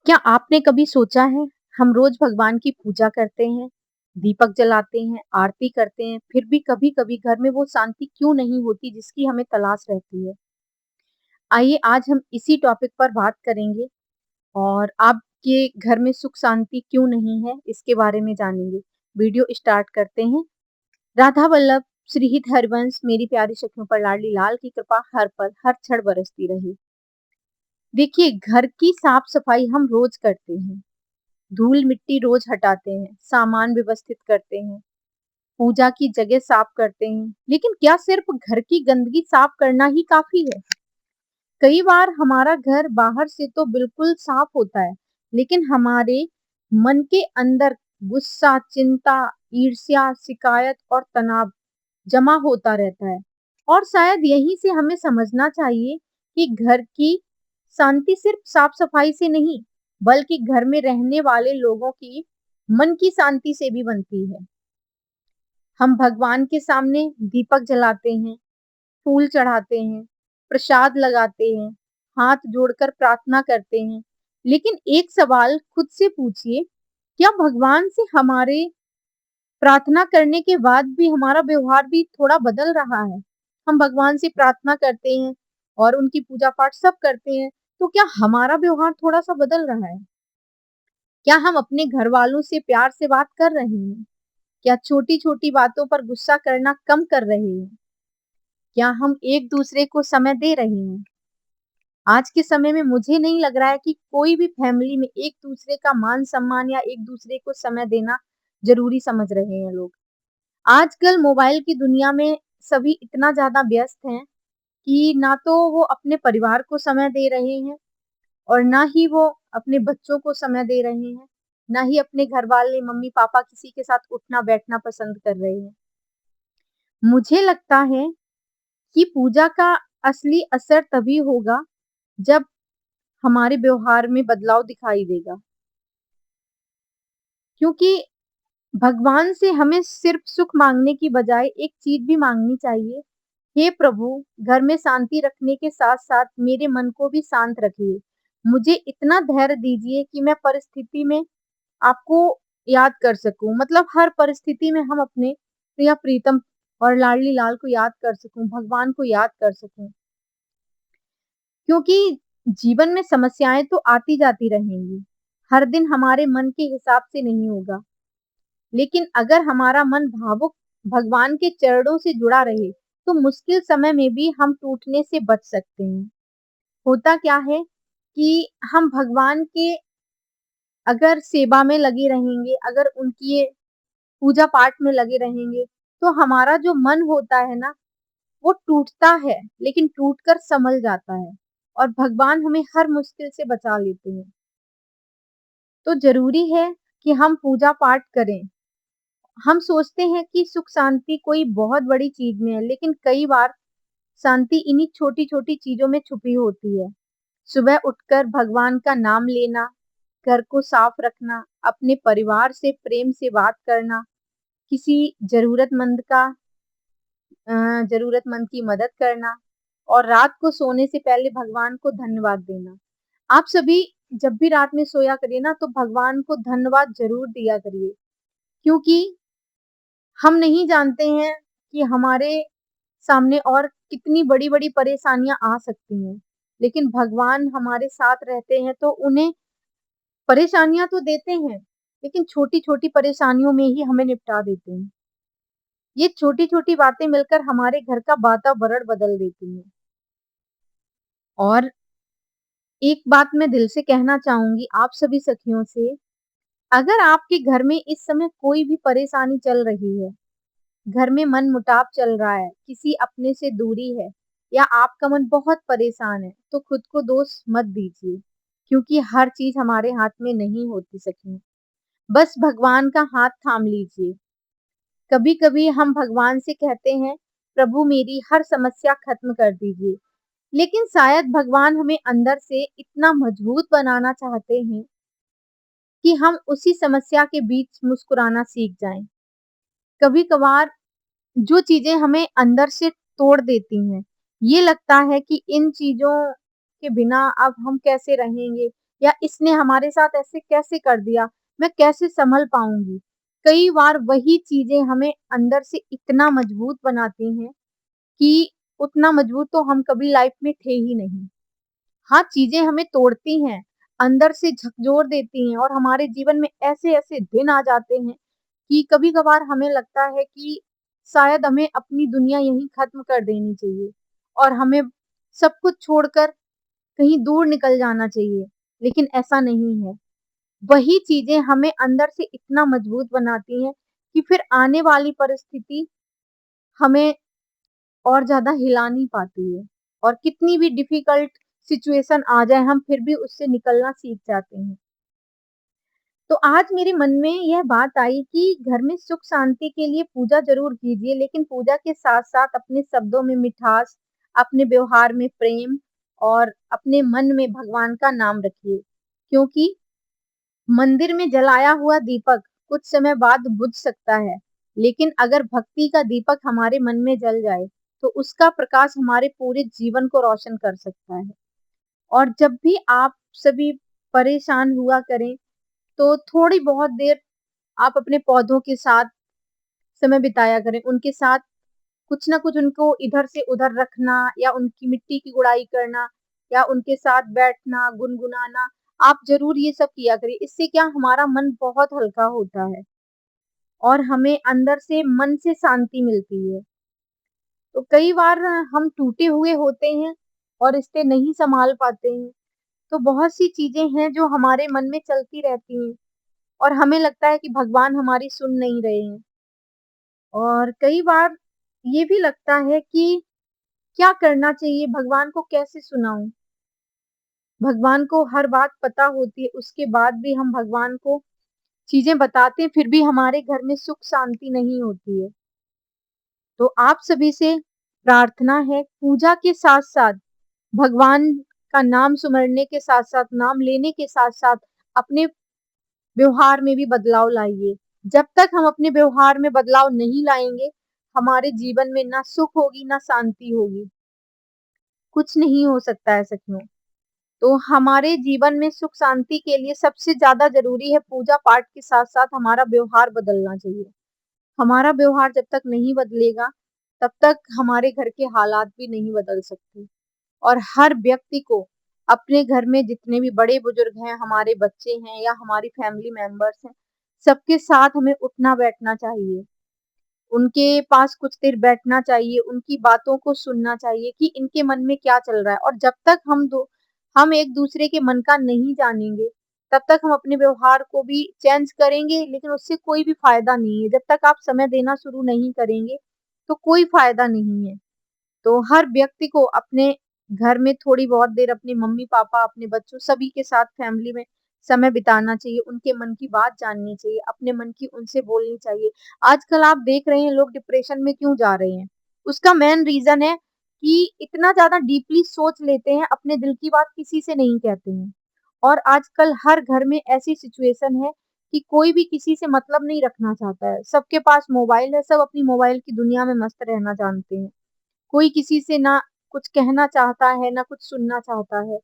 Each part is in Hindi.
क्या आपने कभी सोचा है, हम रोज भगवान की पूजा करते हैं, दीपक जलाते हैं, आरती करते हैं, फिर भी कभी-कभी घर में वो शांति क्यों नहीं होती जिसकी हमें तलाश रहती है? आइए आज हम इसी टॉपिक पर बात करेंगे और आपके घर में सुख शांति क्यों नहीं है, इसके बारे में जानेंगे। वीडियो स्टार्ट करते हैं। राधा वल्लभ, श्रीहित हरिवंश, मेरी प्यारी सखियों पर लाडली लाल की कृपा हर पल, हर क्षण बरसती रहे। देखिए, घर की साफ-सफाई हम रोज करते हैं। धूल-मिट्टी रोज हटाते हैं, सामान व्यवस्थित करते हैं, पूजा की जगह साफ करते हैं। लेकिन क्या सिर्फ घर की गंदगी साफ करना ही काफ़ी है? कई बार हमारा घर बाहर से तो बिल्कुल साफ होता है, लेकिन हमारे मन के अंदर गुस्सा, चिंता, ईर्ष्या, शिकायत और तनाव जमा होता रहता है। और शायद यहीं से हमें समझना चाहिए कि घर की शांति सिर्फ साफ-सफाई से नहीं, बल्कि घर में रहने वाले लोगों की मन की शांति से भी बनती है। हम भगवान के सामने दीपक जलाते हैं, फूल चढ़ाते हैं, प्रसाद लगाते हैं, हाथ जोड़कर प्रार्थना करते हैं। लेकिन एक सवाल खुद से पूछिए, क्या भगवान से हमारे प्रार्थना करने के बाद भी हमारा व्यवहार भी थोड़ा बदल रहा है? हम भगवान से प्रार्थना करते हैं और उनकी पूजा-पाठ सब करते हैं, तो क्या हमारा व्यवहार थोड़ा-सा बदल रहा है? क्या हम अपने घरवालों से प्यार से बात कर रहे हैं? क्या छोटी-छोटी बातों पर गुस्सा करना कम कर रहे हैं? क्या हम एक-दूसरे को समय दे रहे हैं? आज के समय में मुझे नहीं लग रहा है कि कोई भी फैमिली में एक-दूसरे का मान-सम्मान या एक-दूसरे को समय देना ज़रूरी समझ रहे हैं लोग। आजकल मोबाइल की दुनिया में सभी इतना ज़्यादा व्यस्त हैं कि ना तो वो अपने परिवार को समय दे रहे हैं और ना ही वो अपने बच्चों को समय दे रहे हैं, ना ही अपने घरवाले मम्मी-पापा किसी के साथ उठना-बैठना पसंद कर रहे हैं। मुझे लगता है कि पूजा का असली असर तभी होगा जब हमारे व्यवहार में बदलाव दिखाई देगा। क्योंकि भगवान से हमें सिर्फ सुख माँगने की बजाय एक चीज़ भी माँगनी चाहिए। हे प्रभु, घर में शांति रखने के साथ-साथ मेरे मन को भी शांत रखिए। मुझे इतना धैर्य दीजिए कि मैं परिस्थिति में आपको याद कर सकूँ। मतलब हर परिस्थिति में हम अपने प्रिय प्रीतम और लाडली लाल को याद कर सकूँ, भगवान को याद कर सकूँ। क्योंकि जीवन में समस्याएँ तो आती-जाती रहेंगी। हर दिन हमारे मन के हिसाब से नहीं होगा। लेकिन अगर हमारा मन भावुक भगवान के चरणों से जुड़ा रहे, तो मुश्किल समय में भी हम टूटने से बच सकते हैं। होता क्या है कि हम भगवान के अगर सेवा में लगे रहेंगे, अगर उनकी पूजा-पाठ में लगे रहेंगे, तो हमारा जो मन होता है ना, वो टूटता है, लेकिन टूटकर सँभल जाता है और भगवान हमें हर मुश्किल से बचा लेते हैं। तो ज़रूरी है कि हम पूजा-पाठ करें। हम सोचते हैं कि सुख शांति कोई बहुत बड़ी चीज़ में है, लेकिन कई बार शांति इन्हीं छोटी-छोटी चीज़ों में छुपी होती है। सुबह उठकर भगवान का नाम लेना, घर को साफ रखना, अपने परिवार से प्रेम से बात करना, किसी ज़रूरतमंद की मदद करना और रात को सोने से पहले भगवान को धन्यवाद देना। आप सभी जब भी रात में सोया करिए ना, तो भगवान को धन्यवाद ज़रूर दिया करिए, क्योंकि हम नहीं जानते हैं कि हमारे सामने और कितनी बड़ी-बड़ी परेशानियाँ आ सकती हैं। लेकिन भगवान हमारे साथ रहते हैं तो उन्हें परेशानियाँ तो देते हैं, लेकिन छोटी-छोटी परेशानियों में ही हमें निपटा देते हैं। ये छोटी-छोटी बातें मिलकर हमारे घर का वातावरण बदल देती हैं। और एक बात मैं दिल से कहना चाहूँगी आप सभी सखियों से, अगर आपके घर में इस समय कोई भी परेशानी चल रही है, घर में मनमुटाव चल रहा है, किसी अपने से दूरी है या आपका मन बहुत परेशान है, तो खुद को दोष मत दीजिए, क्योंकि हर चीज़ हमारे हाथ में नहीं होती सखियों। बस भगवान का हाथ थाम लीजिए। कभी-कभी हम भगवान से कहते हैं, प्रभु मेरी हर समस्या खत्म कर दीजिए, लेकिन शायद भगवान हमें अंदर से इतना मजबूत बनाना चाहते हैं कि हम उसी समस्या के बीच मुस्कुराना सीख जाएँ। कभी-कभार जो चीज़ें हमें अंदर से तोड़ देती हैं, ये लगता है कि इन चीज़ों के बिना अब हम कैसे रहेंगे या इसने हमारे साथ ऐसे कैसे कर दिया, मैं कैसे सँभल पाऊँगी। कई बार वही चीज़ें हमें अंदर से इतना मजबूत बनाती हैं कि उतना मजबूत तो हम कभी लाइफ़ में थे ही नहीं। हाँ, चीज़ें हमें तोड़ती हैं, अंदर से झकझोर देती हैं और हमारे जीवन में ऐसे-ऐसे दिन आ जाते हैं कि कभी-कभार हमें लगता है कि शायद हमें अपनी दुनिया यहीं ख़त्म कर देनी चाहिए और हमें सब कुछ छोड़कर कहीं दूर निकल जाना चाहिए, लेकिन ऐसा नहीं है। वही चीज़ें हमें अंदर से इतना मजबूत बनाती हैं कि फिर आने वाली परिस्थिति हमें और ज़्यादा हिला नहीं पाती है और कितनी भी डिफ़िकल्ट सिचुएशन आ जाए, हम फिर भी उससे निकलना सीख जाते हैं। तो आज मेरे मन में यह बात आई कि घर में सुख शांति के लिए पूजा ज़रूर कीजिए, लेकिन पूजा के साथ-साथ अपने शब्दों में मिठास, अपने व्यवहार में प्रेम और अपने मन में भगवान का नाम रखिए। क्योंकि मंदिर में जलाया हुआ दीपक कुछ समय बाद बुझ सकता है, लेकिन अगर भक्ति का दीपक हमारे मन में जल जाए, तो उसका प्रकाश हमारे पूरे जीवन को रोशन कर सकता है। और जब भी आप सभी परेशान हुआ करें, तो थोड़ी बहुत देर आप अपने पौधों के साथ समय बिताया करें। उनके साथ कुछ न कुछ उनको इधर से उधर रखना या उनकी मिट्टी की गुड़ाई करना या उनके साथ बैठना, गुनगुनाना, आप ज़रूर ये सब किया करिए। इससे क्या हमारा मन बहुत हल्का होता है और हमें अंदर से मन से शांति मिलती है। तो कई बार हम टूटे हुए होते हैं और रिश्ते नहीं सँभाल पाते हैं, तो बहुत सी चीज़ें हैं जो हमारे मन में चलती रहती हैं और हमें लगता है कि भगवान हमारी सुन नहीं रहे हैं। और कई बार ये भी लगता है कि क्या करना चाहिए, भगवान को कैसे सुनाऊँ? भगवान को हर बात पता होती है, उसके बाद भी हम भगवान को चीज़ें बताते हैं, फिर भी हमारे घर में सुख शांति नहीं होती है। तो आप सभी से प्रार्थना है, पूजा के साथ-साथ भगवान का नाम सुमरने के साथ-साथ, नाम लेने के साथ-साथ अपने व्यवहार में भी बदलाव लाइए। जब तक हम अपने व्यवहार में बदलाव नहीं लाएँगे, हमारे जीवन में ना सुख होगी, ना शांति होगी। कुछ नहीं हो सकता है सच में। तो हमारे जीवन में सुख शांति के लिए सबसे ज़्यादा ज़रूरी है पूजा-पाठ के साथ-साथ हमारा व्यवहार बदलना चाहिए। हमारा व्यवहार जब तक नहीं बदलेगा, तब तक हमारे घर के हालात भी नहीं बदल सकते। और हर व्यक्ति को अपने घर में जितने भी बड़े-बुजुर्ग हैं, हमारे बच्चे हैं या हमारी फैमिली मेंबर्स हैं, सबके साथ हमें उठना-बैठना चाहिए। उनके पास कुछ देर बैठना चाहिए, उनकी बातों को सुनना चाहिए कि इनके मन में क्या चल रहा है और जब तक हम एक-दूसरे के मन का नहीं जानेंगे, तब तक हम अपने व्यवहार को भी चेंज करेंगे, लेकिन उससे कोई भी फ़ायदा नहीं है। जब तक आप समय देना शुरू नहीं करेंगे, तो कोई फ़ायदा नहीं है। तो हर व्यक्ति को अपने घर में थोड़ी बहुत देर अपने मम्मी-पापा, अपने बच्चों सभी के साथ फैमिली में समय बिताना चाहिए, उनके मन की बात जाननी चाहिए, अपने मन की उनसे बोलनी चाहिए। आजकल आप देख रहे हैं लोग डिप्रेशन में क्यों जा रहे हैं? उसका मेन रीज़न है कि इतना ज़्यादा डीपली सोच लेते हैं, अपने दिल की बात किसी से नहीं कहते हैं। और आजकल हर घर में ऐसी सिचुएशन है कि कोई भी किसी से मतलब नहीं रखना चाहता है। सबके पास मोबाइल है, सब अपनी मोबाइल की दुनिया में मस्त रहना जानते हैं। कोई किसी से ना कुछ कहना चाहता है, ना कुछ सुनना चाहता है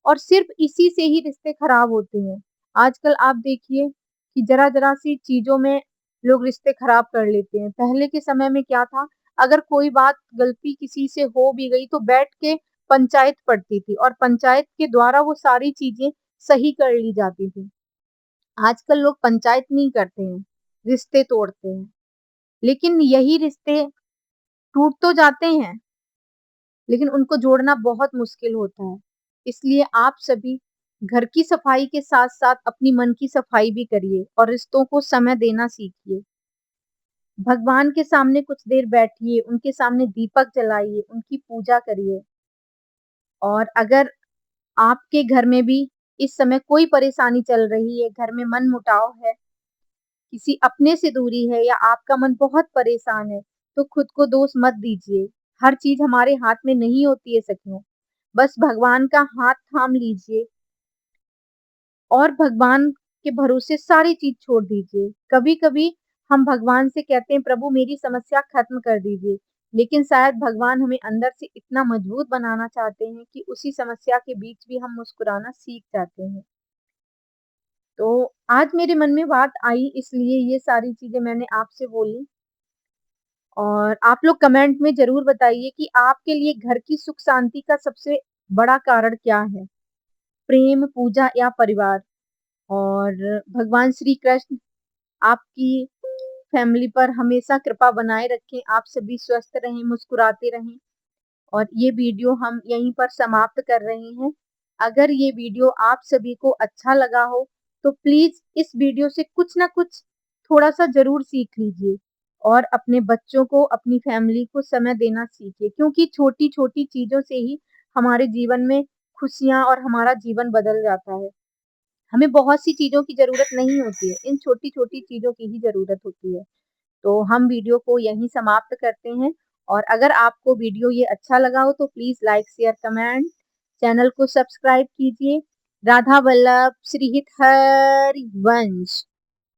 और सिर्फ़ इसी से ही रिश्ते खराब होते हैं। आजकल आप देखिए कि ज़रा-ज़रा सी चीज़ों में लोग रिश्ते खराब कर लेते हैं। पहले के समय में क्या था, अगर कोई बात गलती किसी से हो भी गई तो बैठ के पंचायत पड़ती थी और पंचायत के द्वारा वो सारी चीज़ें सही कर ली जाती थी। आजकल लोग पंचायत नहीं करते हैं, रिश्ते तोड़ते हैं। लेकिन यही रिश्ते टूट तो जाते हैं लेकिन उनको जोड़ना बहुत मुश्किल होता है। इसलिए आप सभी घर की सफाई के साथ-साथ अपनी मन की सफाई भी करिए और रिश्तों को समय देना सीखिए। भगवान के सामने कुछ देर बैठिए, उनके सामने दीपक जलाइए, उनकी पूजा करिए और अगर आपके घर में भी इस समय कोई परेशानी चल रही है, घर में मनमुटाव है, किसी अपने से दूरी है या आपका मन बहुत परेशान है, तो खुद को दोष मत दीजिए। हर चीज़ हमारे हाथ में नहीं होती है सच में। बस भगवान का हाथ थाम लीजिए और भगवान के भरोसे सारी चीज़ छोड़ दीजिए। कभी-कभी हम भगवान से कहते हैं प्रभु मेरी समस्या खत्म कर दीजिए, लेकिन शायद भगवान हमें अंदर से इतना मजबूत बनाना चाहते हैं कि उसी समस्या के बीच भी हम मुस्कुराना सीख जाते हैं। तो आज मेरे मन में बात आई इसलिए ये सारी चीज़ें मैंने आपसे बोली और आप लोग कमेंट में ज़रूर बताइए कि आपके लिए घर की सुख शांति का सबसे बड़ा कारण क्या है? प्रेम, पूजा या परिवार? और भगवान श्री कृष्ण आपकी फैमिली पर हमेशा कृपा बनाए रखें, आप सभी स्वस्थ रहें, मुस्कुराते रहें और ये वीडियो हम यहीं पर समाप्त कर रहे हैं। अगर ये वीडियो आप सभी को अच्छा लगा हो, तो प्लीज़ इस वीडियो से कुछ न कुछ थोड़ा-सा ज़रूर सीख लीजिए और अपने बच्चों को, अपनी फैमिली को समय देना सीखिए क्योंकि छोटी-छोटी चीज़ों से ही हमारे जीवन में खुशियाँ और हमारा जीवन बदल जाता है। हमें बहुत सी चीज़ों की ज़रूरत नहीं होती है, इन छोटी-छोटी चीज़ों की ही ज़रूरत होती है। तो हम वीडियो को यहीं समाप्त करते हैं और अगर आपको वीडियो ये अच्छा लगा हो तो please like, share, comment, channel को सब्सक्राइब कीजिए। राधा वल्लभ श्री हित हरि वंश।